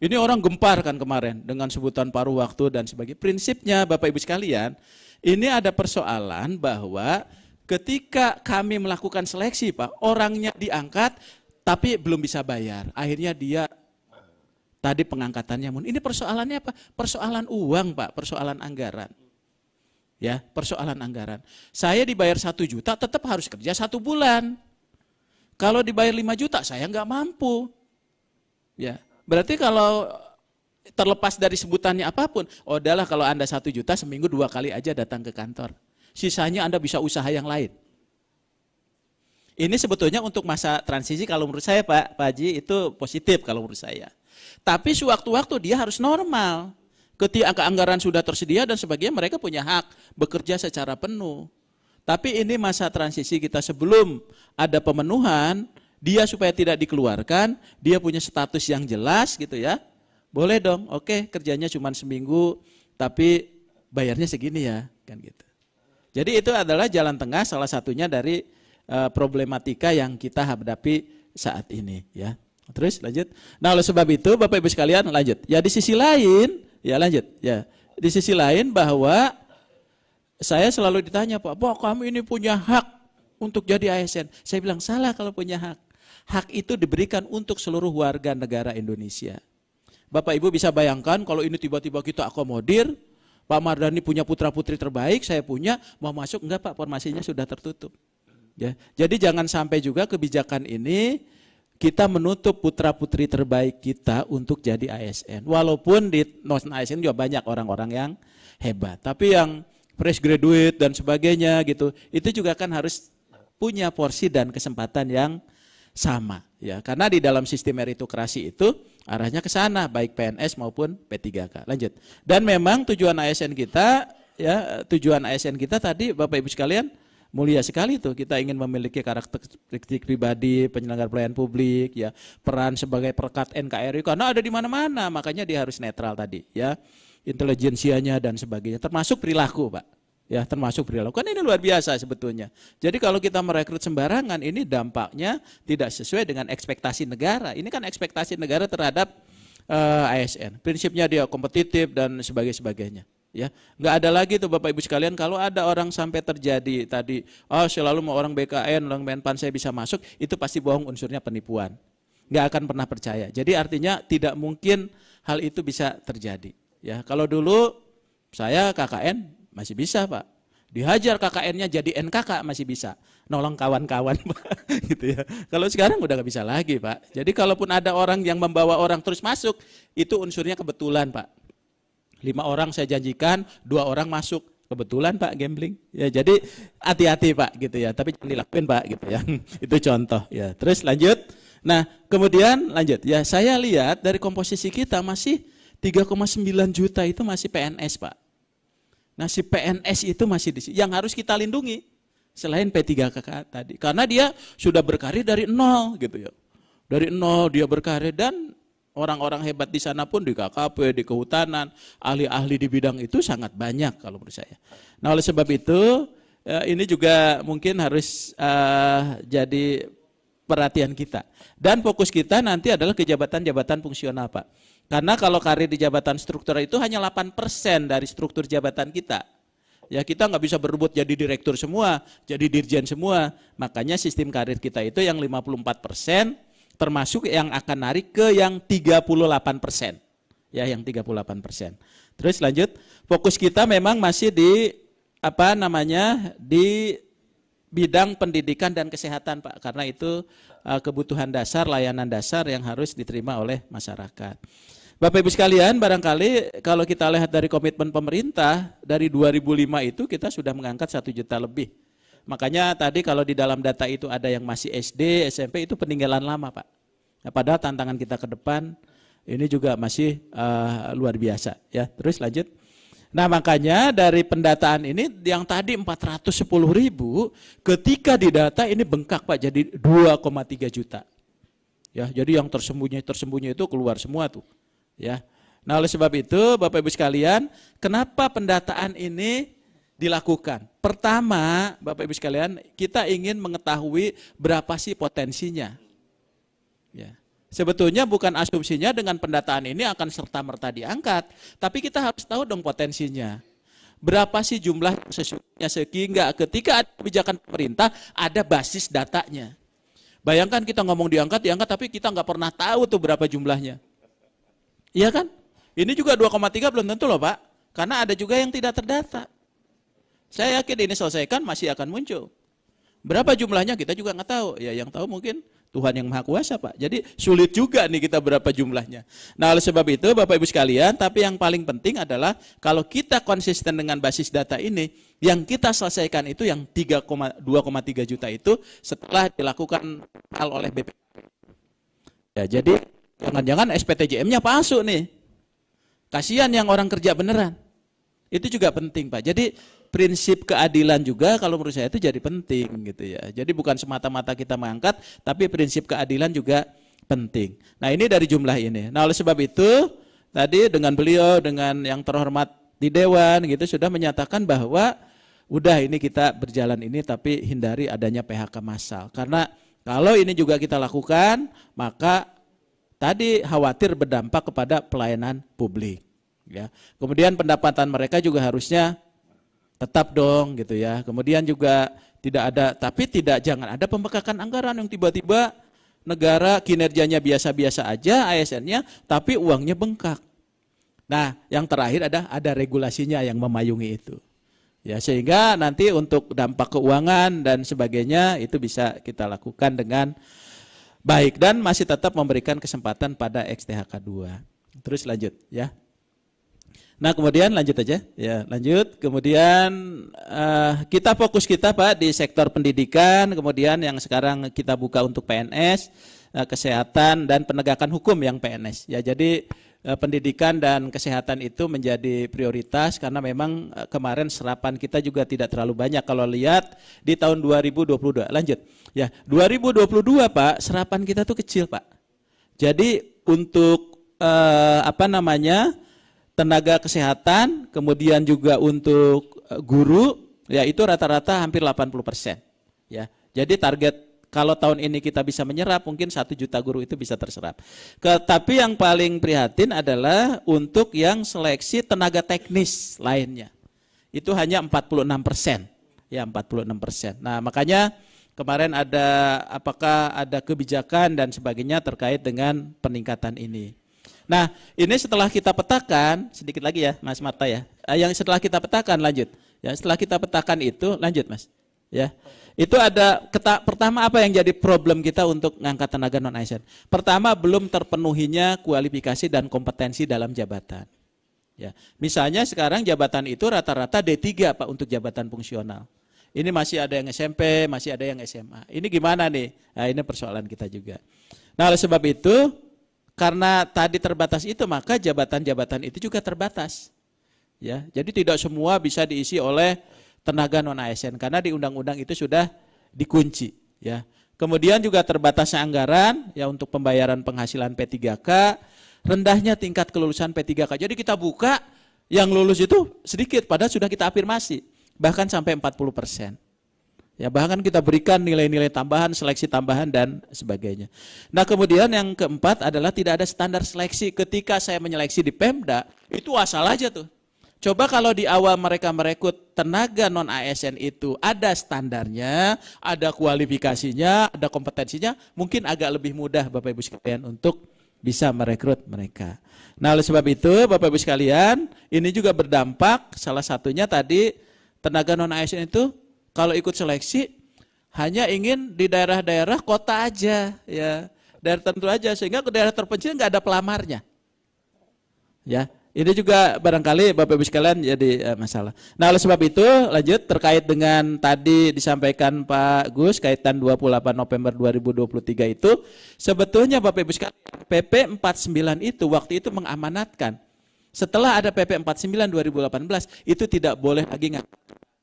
C: Ini orang gempar kan kemarin dengan sebutan paruh waktu dan sebagainya. Prinsipnya Bapak Ibu sekalian, ini ada persoalan bahwa ketika kami melakukan seleksi Pak, orangnya diangkat, tapi belum bisa bayar. Akhirnya dia tadi pengangkatannya. Ini persoalannya apa? Persoalan uang, Pak, persoalan anggaran. Ya, persoalan anggaran. Saya dibayar 1 juta, tetap harus kerja 1 bulan. Kalau dibayar 5 juta, saya nggak mampu. Ya, berarti kalau terlepas dari sebutannya apapun, udahlah kalau Anda 1 juta seminggu 2 kali aja datang ke kantor. Sisanya Anda bisa usaha yang lain. Ini sebetulnya untuk masa transisi kalau menurut saya Pak Haji itu positif kalau menurut saya. Tapi sewaktu-waktu dia harus normal. Ketika anggaran sudah tersedia dan sebagainya mereka punya hak bekerja secara penuh. Tapi ini masa transisi kita sebelum ada pemenuhan, dia supaya tidak dikeluarkan, dia punya status yang jelas gitu ya. Boleh dong, oke kerjanya cuma seminggu tapi bayarnya segini ya, kan gitu. Jadi itu adalah jalan tengah salah satunya dari problematika yang kita hadapi saat ini ya. Terus lanjut. Nah, oleh sebab itu Bapak Ibu sekalian lanjut. Ya di sisi lain, ya lanjut ya. Di sisi lain bahwa saya selalu ditanya, Pak, kamu ini punya hak untuk jadi ASN. Saya bilang salah kalau punya hak. Hak itu diberikan untuk seluruh warga negara Indonesia. Bapak Ibu bisa bayangkan kalau ini tiba-tiba kita akomodir, Pak Mardhani punya putra-putri terbaik, saya punya, mau masuk enggak Pak, formasinya sudah tertutup. Ya, jadi jangan sampai juga kebijakan ini kita menutup putra-putri terbaik kita untuk jadi ASN. Walaupun di non-ASN juga banyak orang-orang yang hebat. Tapi yang fresh graduate dan sebagainya gitu, itu juga kan harus punya porsi dan kesempatan yang sama. Ya, karena di dalam sistem meritokrasi itu arahnya ke sana, baik PNS maupun P3K. Lanjut. Dan memang tujuan ASN kita, ya tujuan ASN kita tadi Bapak Ibu sekalian, mulia sekali tuh, kita ingin memiliki karakteristik pribadi, penyelenggara pelayanan publik, ya peran sebagai perekat NKRI karena ada di mana-mana, makanya dia harus netral tadi, ya intelijensianya dan sebagainya, termasuk perilaku Pak, ya termasuk perilaku. Kan ini luar biasa sebetulnya. Jadi kalau kita merekrut sembarangan, ini dampaknya tidak sesuai dengan ekspektasi negara. Ini kan ekspektasi negara terhadap ASN. Prinsipnya dia kompetitif dan sebagainya. Ya, nggak ada lagi tuh Bapak Ibu sekalian kalau ada orang sampai terjadi tadi, selalu mau orang BKN, orang Menpan saya bisa masuk, itu pasti bohong, unsurnya penipuan. Nggak akan pernah percaya. Jadi artinya tidak mungkin hal itu bisa terjadi. Ya, kalau dulu saya KKN masih bisa Pak, dihajar KKN-nya jadi NKK masih bisa, nolong kawan-kawan Pak, gitu ya. Kalau sekarang udah nggak bisa lagi Pak. Jadi kalaupun ada orang yang membawa orang terus masuk, itu unsurnya kebetulan Pak. 5 orang saya janjikan, 2 orang masuk. Kebetulan Pak gambling. Ya, jadi hati-hati Pak gitu ya. Tapi jangan dilakuin Pak gitu ya. Itu contoh ya. Terus lanjut. Nah, kemudian lanjut. Ya, saya lihat dari komposisi kita masih 3,9 juta itu masih PNS Pak. Nah, si PNS itu masih di sini yang harus kita lindungi selain P3K tadi. Karena dia sudah berkarir dari nol gitu ya. Dari nol dia berkarir dan orang-orang hebat di sana pun di KKP, di kehutanan, ahli-ahli di bidang itu sangat banyak kalau menurut saya. Nah, oleh sebab itu ini juga mungkin harus jadi perhatian kita. Dan fokus kita nanti adalah ke jabatan-jabatan fungsional Pak. Karena kalau karir di jabatan struktural itu hanya 8% dari struktur jabatan kita. Ya, kita nggak bisa berebut jadi direktur semua, jadi dirjen semua. Makanya sistem karir kita itu yang 54%, termasuk yang akan narik ke yang 38%. Ya, yang 38%. Terus lanjut, fokus kita memang masih di di bidang pendidikan dan kesehatan Pak, karena itu kebutuhan dasar, layanan dasar yang harus diterima oleh masyarakat. Bapak Ibu sekalian, barangkali kalau kita lihat dari komitmen pemerintah dari 2005 itu kita sudah mengangkat 1 juta lebih. Makanya tadi kalau di dalam data itu ada yang masih SD, SMP itu peninggalan lama Pak. Nah, padahal tantangan kita ke depan ini juga masih luar biasa ya. Terus lanjut. Nah, makanya dari pendataan ini yang tadi 410.000 ketika didata ini bengkak Pak jadi 2,3 juta. Ya, jadi yang tersembunyi itu keluar semua tuh. Ya. Nah, oleh sebab itu Bapak Ibu sekalian, kenapa pendataan ini dilakukan? Pertama, Bapak Ibu sekalian, kita ingin mengetahui berapa sih potensinya. Ya. Sebetulnya bukan asumsinya dengan pendataan ini akan serta-merta diangkat, tapi kita harus tahu dong potensinya. Berapa sih jumlah sesungguhnya sehingga ketika ada kebijakan pemerintah ada basis datanya. Bayangkan kita ngomong diangkat, tapi kita nggak pernah tahu tuh berapa jumlahnya. Iya kan? Ini juga 2,3 belum tentu loh Pak, karena ada juga yang tidak terdata. Saya yakin ini selesaikan masih akan muncul. Berapa jumlahnya kita juga nggak tahu. Ya yang tahu mungkin Tuhan yang Maha Kuasa Pak. Jadi sulit juga nih kita berapa jumlahnya. Nah oleh sebab itu Bapak Ibu sekalian, tapi yang paling penting adalah kalau kita konsisten dengan basis data ini, yang kita selesaikan itu yang 2,3 juta itu setelah dilakukan hal oleh BPK. Ya jadi jangan-jangan SPTJM-nya palsu nih. Kasihan yang orang kerja beneran. Itu juga penting Pak. Jadi prinsip keadilan juga kalau menurut saya itu jadi penting gitu ya. Jadi bukan semata-mata kita mengangkat, tapi prinsip keadilan juga penting. Nah ini dari jumlah ini. Nah oleh sebab itu tadi dengan beliau, dengan yang terhormat di Dewan gitu sudah menyatakan bahwa udah ini kita berjalan ini tapi hindari adanya PHK massal. Karena kalau ini juga kita lakukan maka tadi khawatir berdampak kepada pelayanan publik. Ya. Kemudian pendapatan mereka juga harusnya tetap dong gitu ya. Kemudian juga tidak ada, tapi jangan ada pembekakan anggaran yang tiba-tiba negara kinerjanya biasa-biasa aja ASN-nya, tapi uangnya bengkak. Nah, yang terakhir ada regulasinya yang memayungi itu. Ya, sehingga nanti untuk dampak keuangan dan sebagainya itu bisa kita lakukan dengan baik dan masih tetap memberikan kesempatan pada XTHK 2. Terus lanjut ya. Nah kemudian lanjut aja, ya lanjut. Kemudian kita fokus kita Pak di sektor pendidikan, kemudian yang sekarang kita buka untuk PNS, kesehatan dan penegakan hukum yang PNS. Ya jadi pendidikan dan kesehatan itu menjadi prioritas karena memang kemarin serapan kita juga tidak terlalu banyak kalau lihat di tahun 2022. Lanjut, ya 2022 Pak serapan kita tuh kecil Pak. Jadi untuk tenaga kesehatan, kemudian juga untuk guru, ya itu rata-rata hampir 80%. Ya, jadi target kalau tahun ini kita bisa menyerap, mungkin 1 juta guru itu bisa terserap. Tapi yang paling prihatin adalah untuk yang seleksi tenaga teknis lainnya. Itu hanya 46%. Ya, 46%. Nah, makanya kemarin apakah ada kebijakan dan sebagainya terkait dengan peningkatan ini. Nah, ini setelah kita petakan, sedikit lagi ya Mas Marta ya. Yang setelah kita petakan lanjut. Ya, setelah kita petakan itu lanjut Mas. Ya. Itu ada pertama apa yang jadi problem kita untuk ngangkat tenaga non ASN? Pertama belum terpenuhinya kualifikasi dan kompetensi dalam jabatan. Ya. Misalnya sekarang jabatan itu rata-rata D3 Pak untuk jabatan fungsional. Ini masih ada yang SMP, masih ada yang SMA. Ini gimana nih? Nah, ini persoalan kita juga. Nah, oleh sebab itu karena tadi terbatas itu maka jabatan-jabatan itu juga terbatas. Ya, jadi tidak semua bisa diisi oleh tenaga non ASN karena di undang-undang itu sudah dikunci, ya. Kemudian juga terbatasnya anggaran ya untuk pembayaran penghasilan P3K, rendahnya tingkat kelulusan P3K. Jadi kita buka yang lulus itu sedikit padahal sudah kita afirmasi, bahkan sampai 40%. Ya, bahkan kita berikan nilai-nilai tambahan, seleksi tambahan dan sebagainya. Nah, kemudian yang keempat adalah tidak ada standar seleksi. Ketika saya menyeleksi di Pemda, itu asal aja tuh. Coba kalau di awal mereka merekrut tenaga non ASN itu ada standarnya, ada kualifikasinya, ada kompetensinya, mungkin agak lebih mudah Bapak Ibu sekalian untuk bisa merekrut mereka. Nah, oleh sebab itu Bapak Ibu sekalian, ini juga berdampak salah satunya tadi tenaga non ASN itu kalau ikut seleksi hanya ingin di daerah-daerah kota aja, ya daerah tertentu aja, sehingga ke daerah terpencil nggak ada pelamarnya. Ya, ini juga barangkali Bapak Ibu sekalian jadi masalah. Nah, oleh sebab itu lanjut terkait dengan tadi disampaikan Pak Gus kaitan 28 November 2023 itu sebetulnya Bapak Ibu sekalian PP 49 itu waktu itu mengamanatkan setelah ada PP 49 2018 itu tidak boleh lagi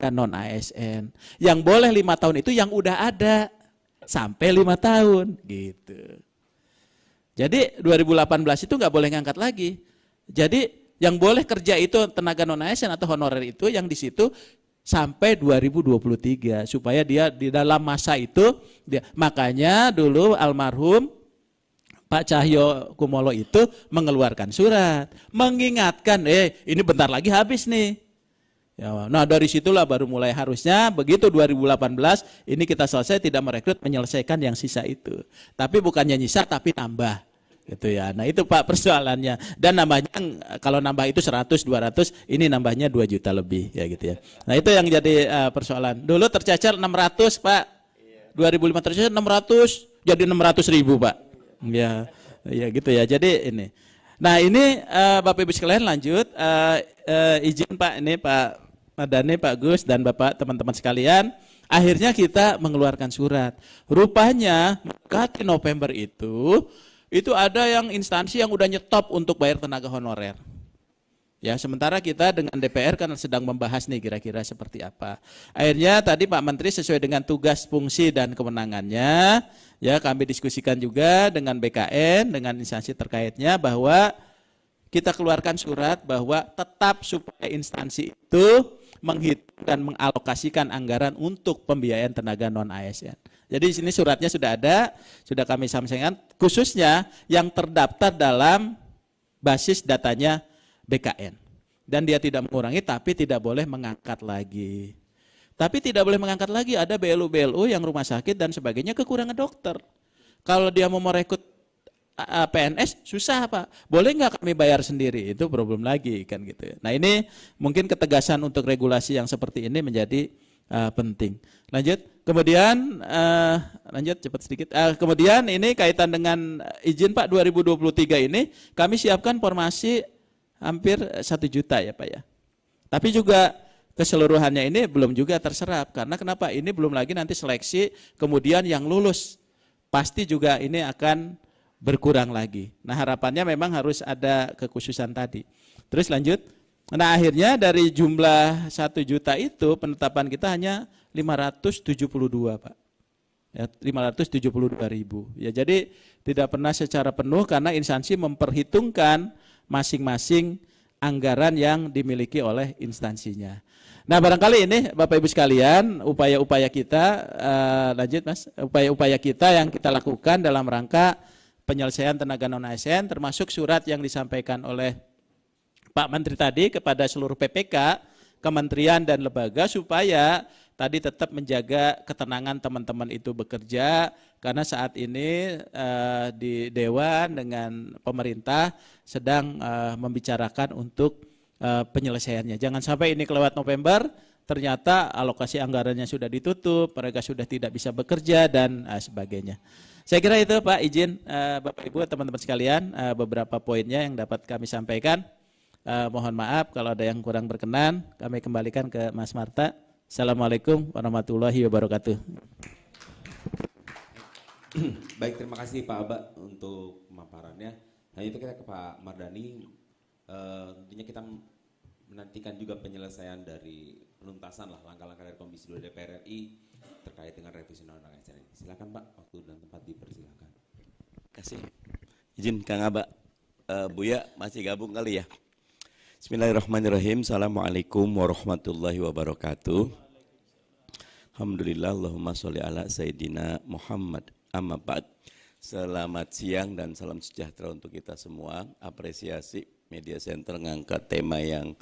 C: non ASN. Yang boleh 5 tahun itu yang udah ada sampai 5 tahun gitu. Jadi 2018 itu nggak boleh ngangkat lagi. Jadi yang boleh kerja itu tenaga non ASN atau honorer itu yang di situ sampai 2023 supaya dia di dalam masa itu makanya dulu almarhum Pak Cahyo Kumolo itu mengeluarkan surat mengingatkan ini bentar lagi habis nih. Ya, nah dari situlah baru mulai harusnya begitu 2018 ini kita selesai tidak merekrut menyelesaikan yang sisa itu. Tapi bukannya nyisa tapi tambah gitu ya. Nah itu Pak persoalannya. Dan nambahnya kalau nambah itu 100 200 ini nambahnya 2 juta lebih ya gitu ya. Nah itu yang jadi persoalan. Dulu tercacar 600 Pak. 2015 600 jadi 600.000 Pak. Ya, ya gitu ya. Jadi ini. Nah ini Bapak Ibu sekalian lanjut izin Pak ini Pak Mardani, Pak Gus dan Bapak teman-teman sekalian, akhirnya kita mengeluarkan surat. Rupanya mendekati November itu ada yang instansi yang udah nyetop untuk bayar tenaga honorer. Ya, sementara kita dengan DPR kan sedang membahas nih kira-kira seperti apa. Akhirnya tadi Pak Menteri sesuai dengan tugas, fungsi dan kewenangannya, ya kami diskusikan juga dengan BKN, dengan instansi terkaitnya bahwa kita keluarkan surat bahwa tetap supaya instansi itu menghitung dan mengalokasikan anggaran untuk pembiayaan tenaga non ASN. Jadi di sini suratnya sudah ada, sudah kami sampaikan, khususnya yang terdaftar dalam basis datanya BKN. Dan dia tidak mengurangi, tapi tidak boleh mengangkat lagi. Tapi tidak boleh mengangkat lagi, ada BLU-BLU yang rumah sakit dan sebagainya kekurangan dokter. Kalau dia mau merekrut PNS susah Pak, boleh nggak kami bayar sendiri, itu problem lagi kan gitu. Nah ini mungkin ketegasan untuk regulasi yang seperti ini menjadi penting. Lanjut, kemudian lanjut cepat sedikit. Kemudian ini kaitan dengan izin Pak 2023 ini kami siapkan formasi hampir 1 juta ya Pak ya. Tapi juga keseluruhannya ini belum juga terserap karena kenapa? Ini belum lagi nanti seleksi kemudian yang lulus pasti juga ini akan berkurang lagi. Nah harapannya memang harus ada kekhususan tadi. Terus lanjut. Nah akhirnya dari jumlah 1 juta itu penetapan kita hanya 572 Pak. Ya, 572.000. Ya jadi tidak pernah secara penuh karena instansi memperhitungkan masing-masing anggaran yang dimiliki oleh instansinya. Nah barangkali ini Bapak Ibu sekalian upaya-upaya kita, lanjut Mas, upaya-upaya kita yang kita lakukan dalam rangka penyelesaian tenaga non ASN termasuk surat yang disampaikan oleh Pak Menteri tadi kepada seluruh PPK, kementerian dan lembaga supaya tadi tetap menjaga ketenangan teman-teman itu bekerja karena saat ini di Dewan dengan pemerintah sedang membicarakan untuk penyelesaiannya. Jangan sampai ini kelewat November ternyata alokasi anggarannya sudah ditutup, mereka sudah tidak bisa bekerja dan sebagainya. Saya kira itu Pak, izin Bapak Ibu teman-teman sekalian beberapa poinnya yang dapat kami sampaikan. Mohon maaf kalau ada yang kurang berkenan, kami kembalikan ke Mas Marta. Assalamualaikum warahmatullahi wabarakatuh.
A: Baik, terima kasih Pak Aba untuk pemaparannya. Nah itu kita ke Pak Mardani, tentunya kita menantikan juga penyelesaian dari penuntasan lah langkah-langkah dari Komisi 2 DPR RI terkait dengan revisi undang-undang ASN ini. Silakan Pak, waktu dan tempat dipersilakan.
D: Kasih. Izin Kang Aba, Buya masih gabung kali ya. Bismillahirrahmanirrahim. Assalamualaikum warahmatullahi wabarakatuh. Alhamdulillah, Allahumma sholli ala Sayyidina Muhammad. Amma ba'd. Selamat siang dan salam sejahtera untuk kita semua. Apresiasi Media Center ngangkat tema yang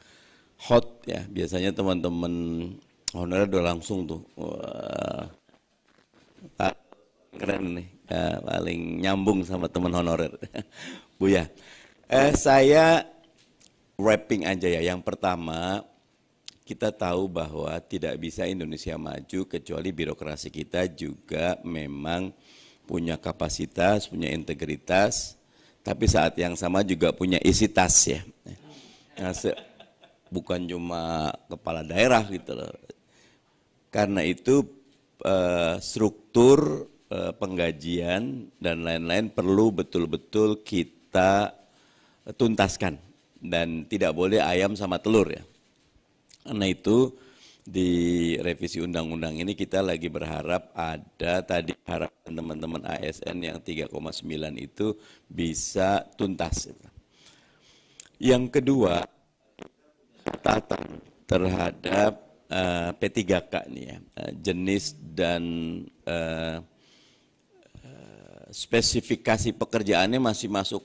D: hot ya. Biasanya teman-teman honorer udah langsung tuh. Wah, keren nih. Ya, paling nyambung sama teman honorer. Buya, saya wrapping aja ya. Yang pertama, kita tahu bahwa tidak bisa Indonesia maju kecuali birokrasi kita juga memang punya kapasitas, punya integritas, tapi saat yang sama juga punya isi tas ya. Nah, bukan cuma kepala daerah gitu loh. Karena itu struktur penggajian dan lain-lain perlu betul-betul kita tuntaskan dan tidak boleh ayam sama telur ya. Karena itu di revisi undang-undang ini kita lagi berharap ada tadi harapan teman-teman ASN yang 3,9 itu bisa tuntas. Yang kedua, catatan terhadap P3K nih ya, jenis dan spesifikasi pekerjaannya masih masuk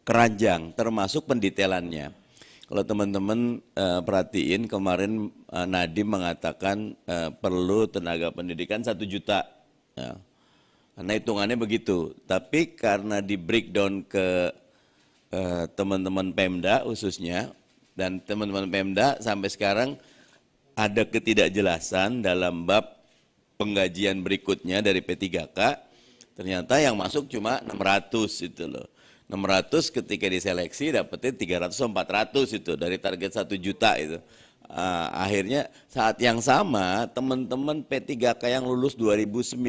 D: keranjang, termasuk pendetailannya. Kalau teman-teman perhatiin kemarin Nadiem mengatakan perlu tenaga pendidikan 1 juta. Ya. Karena hitungannya begitu. Tapi karena di breakdown ke teman-teman Pemda khususnya, dan teman-teman Pemda sampai sekarang ada ketidakjelasan dalam bab penggajian berikutnya dari P3K, ternyata yang masuk cuma 600 itu loh. 600 ketika diseleksi dapetnya 300 400 itu dari target 1 juta itu. Akhirnya saat yang sama teman-teman P3K yang lulus 2019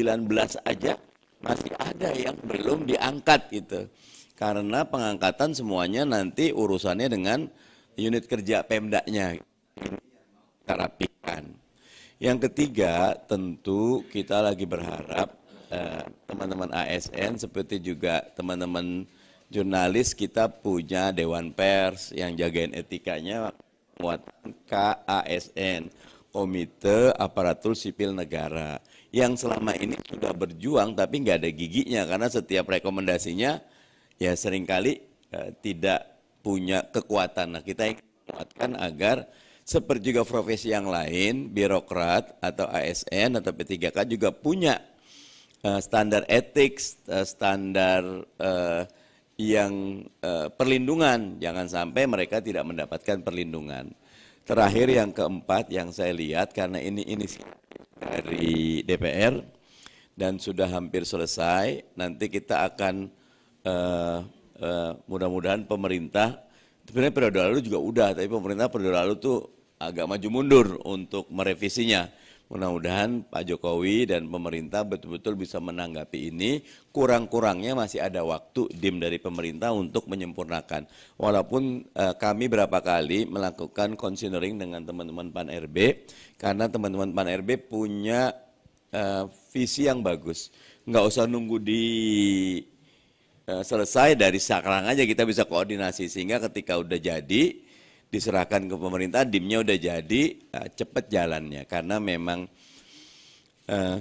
D: aja masih ada yang belum diangkat gitu. Karena pengangkatan semuanya nanti urusannya dengan unit kerja Pemdanya. Kita rapikan. Yang ketiga tentu kita lagi berharap teman-teman ASN seperti juga teman-teman jurnalis kita punya Dewan Pers yang jagain etikanya, muatan KASN, Komite Aparatur Sipil Negara, yang selama ini sudah berjuang tapi nggak ada giginya karena setiap rekomendasinya ya seringkali tidak punya kekuatan. Nah kita ingin menguatkan agar seperti juga profesi yang lain, birokrat atau ASN atau P3K juga punya standar etik, standar yang perlindungan, jangan sampai mereka tidak mendapatkan perlindungan. Terakhir yang keempat yang saya lihat karena ini dari DPR dan sudah hampir selesai, nanti kita akan mudah-mudahan pemerintah, sebenarnya periode lalu juga udah, tapi pemerintah periode lalu tuh agak maju mundur untuk merevisinya. Mudah-mudahan Pak Jokowi dan pemerintah betul-betul bisa menanggapi ini. Kurang-kurangnya masih ada waktu DIM dari pemerintah untuk menyempurnakan. Walaupun kami berapa kali melakukan considering dengan teman-teman Pan-RB, karena teman-teman Pan-RB punya visi yang bagus. Nggak usah nunggu selesai, dari sekarang aja kita bisa koordinasi, sehingga ketika udah jadi, diserahkan ke pemerintah, DIM-nya udah jadi, cepat jalannya. Karena memang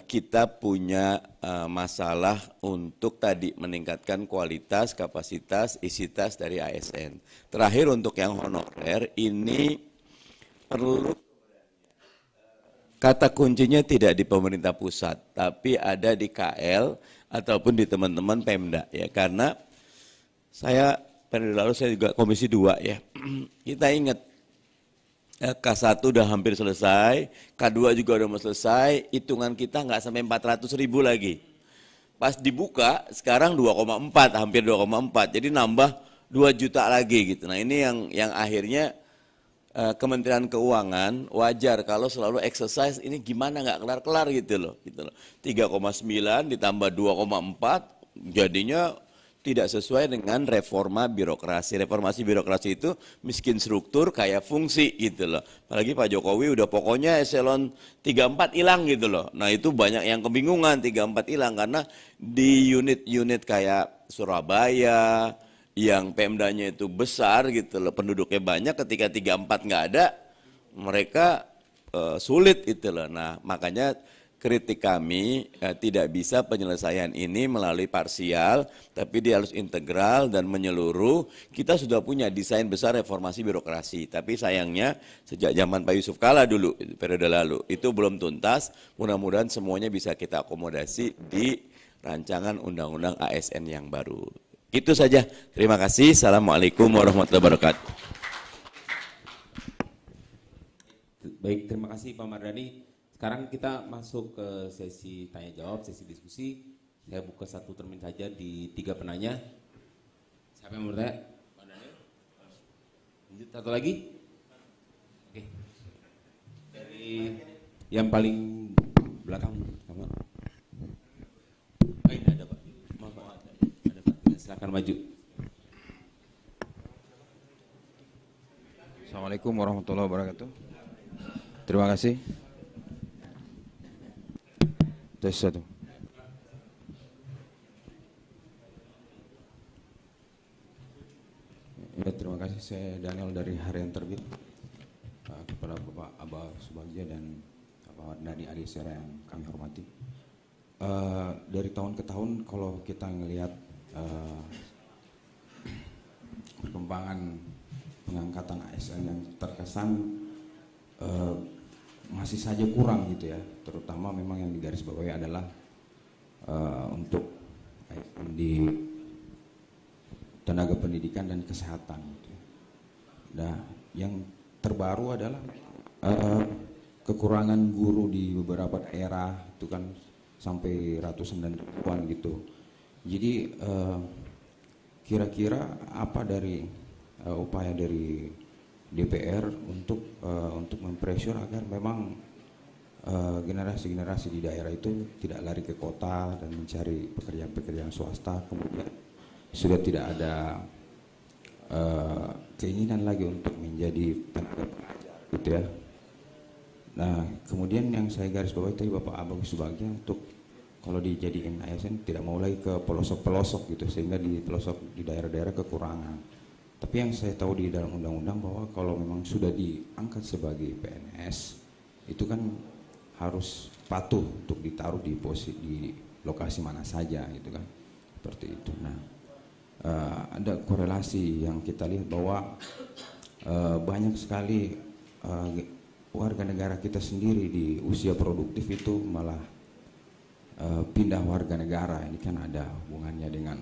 D: kita punya masalah untuk tadi meningkatkan kualitas, kapasitas, isitas dari ASN. Terakhir untuk yang honorer, ini perlu kata kuncinya tidak di pemerintah pusat, tapi ada di KL ataupun di teman-teman Pemda ya. Karena saya periode lalu saya juga Komisi 2 ya. Kita ingat K1 udah hampir selesai, K2 juga udah mau selesai, hitungan kita nggak sampai 400.000 lagi. Pas dibuka sekarang 2,4, hampir 2,4, jadi nambah 2 juta lagi gitu. Nah ini yang akhirnya Kementerian Keuangan wajar kalau selalu exercise ini gimana nggak kelar-kelar gitu loh. 3,9 ditambah 2,4 jadinya tidak sesuai dengan reforma birokrasi. Reformasi birokrasi itu miskin struktur, kaya fungsi gitu loh. Apalagi Pak Jokowi udah pokoknya eselon 34 hilang gitu loh. Nah itu banyak yang kebingungan 34 hilang karena di unit-unit kayak Surabaya yang Pemdanya itu besar gitu loh, penduduknya banyak, ketika 34 nggak ada, mereka sulit gitu loh. Nah makanya kritik kami tidak bisa penyelesaian ini melalui parsial, tapi dia harus integral dan menyeluruh. Kita sudah punya desain besar reformasi birokrasi, tapi sayangnya sejak zaman Pak Yusuf Kalla dulu, periode lalu, itu belum tuntas. Mudah-mudahan semuanya bisa kita akomodasi di rancangan undang-undang ASN yang baru. Itu saja, terima kasih. Assalamualaikum warahmatullahi wabarakatuh.
A: Baik, terima kasih Pak Mardhani. Sekarang kita masuk ke sesi tanya jawab, sesi diskusi. Saya buka satu termin saja di 3 penanya. Siapa yang mau bertanya? Pak Daniel? Lanjut satu lagi? Oke. Dari yang paling belakang. Oh, ini ada Pak. Maaf, ada Pak. Silakan maju.
E: Assalamualaikum warahmatullahi wabarakatuh. Terima kasih. Tes 1. Ya, terima kasih. Saya Daniel dari Harian Terbit. Kepada Bapak Abah Subagja dan Bapak Dhani Adisera yang kami hormati. Dari tahun ke tahun kalau kita ngelihat perkembangan pengangkatan ASN yang terkesan masih saja kurang gitu ya, terutama memang yang digarisbawahi adalah untuk di tenaga pendidikan dan kesehatan gitu. Nah, yang terbaru adalah kekurangan guru di beberapa daerah itu kan sampai ratusan dan ribuan gitu. Jadi kira-kira apa dari upaya dari DPR untuk mempressure agar memang generasi-generasi di daerah itu tidak lari ke kota dan mencari pekerjaan-pekerjaan swasta, kemudian sudah tidak ada keinginan lagi untuk menjadi tenaga pengajar gitu ya. Nah, kemudian yang saya garis bawahi tadi Bapak Abang Subagja, untuk kalau dijadiin ASN tidak mau lagi ke pelosok-pelosok gitu, sehingga di pelosok di daerah-daerah kekurangan. Tapi yang saya tahu di dalam undang-undang bahwa kalau memang sudah diangkat sebagai PNS, itu kan harus patuh untuk ditaruh di posisi di lokasi mana saja gitu kan, seperti itu. Nah, ada korelasi yang kita lihat bahwa banyak sekali warga negara kita sendiri di usia produktif itu malah pindah warga negara. Ini kan ada hubungannya dengan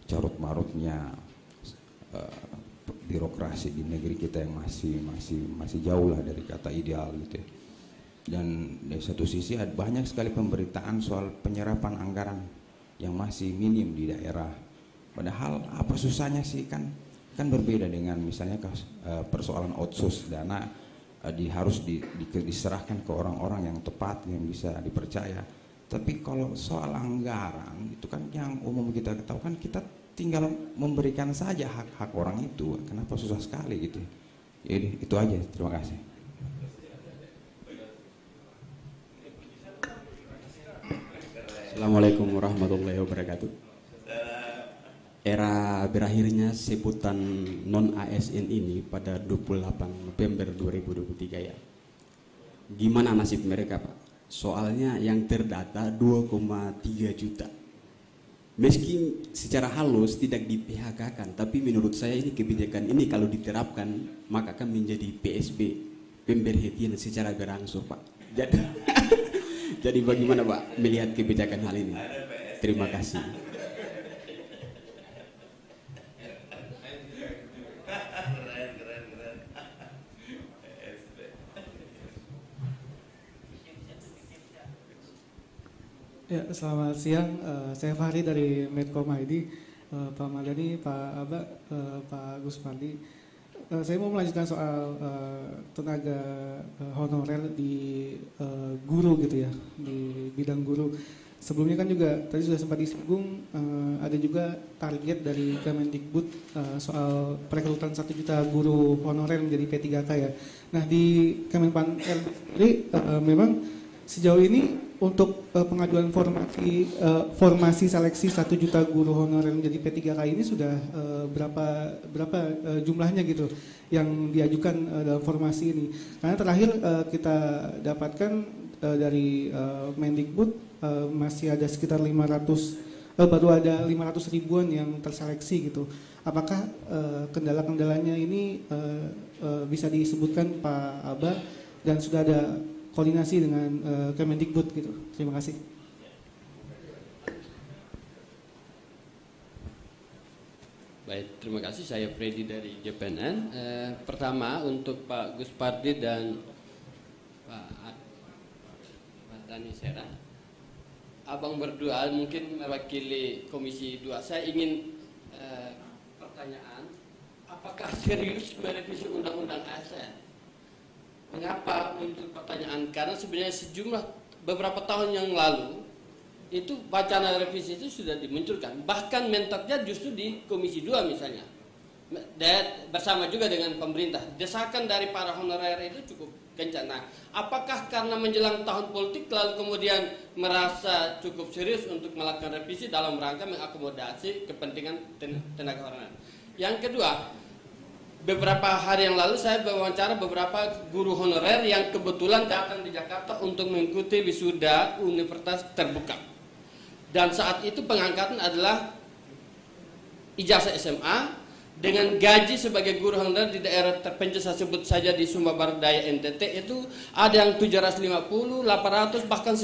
E: carut marutnya birokrasi di negeri kita yang masih jauh lah dari kata ideal gitu ya. Dan dari satu sisi ada banyak sekali pemberitaan soal penyerapan anggaran yang masih minim di daerah. Padahal apa susahnya sih, kan berbeda dengan misalnya persoalan outsource dana harus diserahkan ke orang-orang yang tepat, yang bisa dipercaya. Tapi kalau soal anggaran itu kan yang umum kita ketahui, kan kita tinggal memberikan saja hak-hak orang itu. Kenapa susah sekali gitu? Jadi itu aja, terima kasih.
F: Assalamualaikum warahmatullahi wabarakatuh. Era berakhirnya sebutan non-ASN ini pada 28 November 2023 ya. Gimana nasib mereka Pak? Soalnya yang terdata 2,3 juta. Meski secara halus tidak di PHK-kan, tapi menurut saya ini kebijakan ini kalau diterapkan maka akan menjadi PSB, pemberhentian secara berangsur Pak. Jadi bagaimana Pak melihat kebijakan hal ini? Terima kasih.
G: Ya, selamat siang. Saya Fahri dari Medcom ID. Pak Mardhani, Pak Aba, Pak Gus Pardi. Saya mau melanjutkan soal tenaga honorer di guru gitu ya, di bidang guru. Sebelumnya kan juga tadi sudah sempat disinggung, ada juga target dari Kemendikbud soal perekrutan 1 juta guru honorer menjadi P3K ya. Nah, di Kemenpan sendiri memang sejauh ini untuk pengajuan formasi seleksi 1 juta guru honorer menjadi P3K ini sudah berapa jumlahnya gitu yang diajukan dalam formasi ini. Karena terakhir kita dapatkan dari Mendikbud masih ada sekitar 500, baru ada 500 ribuan yang terseleksi gitu. Apakah kendala-kendalanya ini bisa disebutkan Pak Aba, dan sudah ada koordinasi dengan Kemendikbud gitu. Terima kasih.
H: Baik, terima kasih. Saya Freddy dari JPNN. Pertama untuk Pak Gus Pardi dan Pak Dani Sera. Abang berdua mungkin mewakili Komisi 2. Saya ingin pertanyaan, apakah serius merevisi Undang-Undang ASN? Mengapa untuk pertanyaan? Karena sebenarnya sejumlah beberapa tahun yang lalu itu wacana revisi itu sudah dimunculkan. Bahkan mentoknya justru di Komisi 2 misalnya. Dan bersama juga dengan pemerintah. Desakan dari para honorer itu cukup kencang. Nah, apakah karena menjelang tahun politik lalu kemudian merasa cukup serius untuk melakukan revisi dalam rangka mengakomodasi kepentingan tenaga honorer? Yang kedua, beberapa hari yang lalu saya wawancara beberapa guru honorer yang kebetulan datang di Jakarta untuk mengikuti wisuda universitas terbuka. Dan saat itu pengangkatan adalah ijazah SMA dengan gaji sebagai guru honorer di daerah terpencil, saya sebut saja di Sumba Barat Daya NTT itu ada yang 750, 800 bahkan